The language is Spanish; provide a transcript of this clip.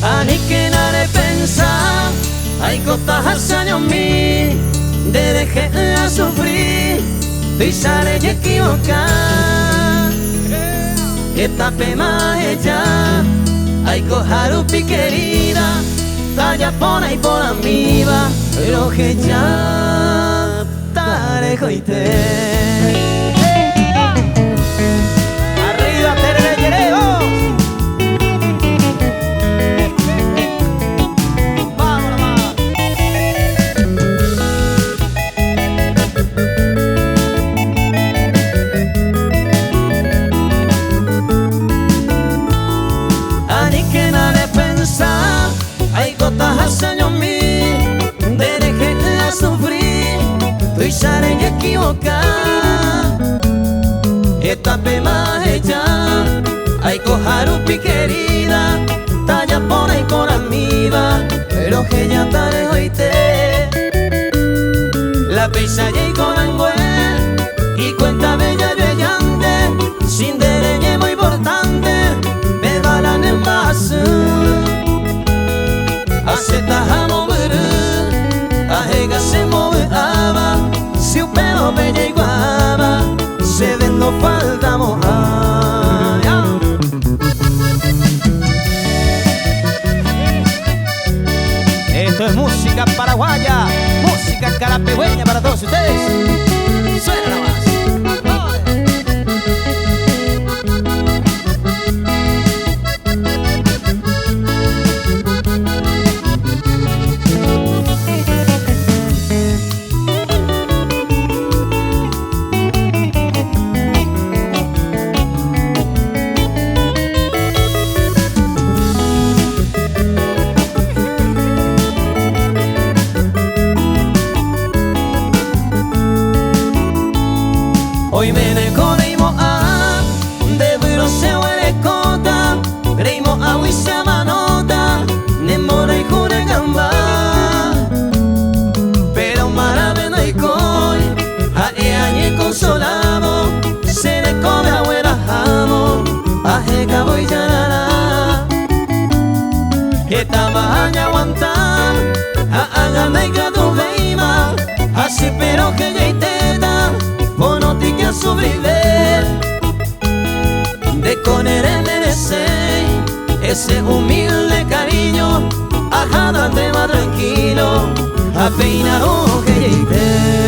Ani que nare pensa, hay cosas hace años mí, de dejarla sufrir, y sale y equivocar. Esta pena ella, hay cojar un piquerida, talla pona y por amiga, pero que ya tarejo y te. Hay gotas hace años mí, de dejarla sufrir, y sale y equivocar. Esta pena ella, hay cojar un piquerida, talla pona y por amiga, pero que ya tarde hoy te. La pisa y con angüel, y cuenta bella yo llante, sin dereñe muy importante, me balan en vaso. Aceta a mover, a ega se moveaba, si un pelo bella y guava, se ven no falta mojar. Esto es música paraguaya, música carapegüeña para todos ustedes. Suena nomás. Hoy me decorimo a de viro se huele cota, creimo a wisa manota, nemora y jure gamba. Pero maravena y coi, a añe consolamo, se le come a buena jamo, a jeca voy llanara. Esta baña aguantar, a agana y grado veima, así pero que ya iteta. Bueno, te que sobrevivir de con el MDC, ese humilde cariño, ajá, date más tranquilo, a peinar o que llegué.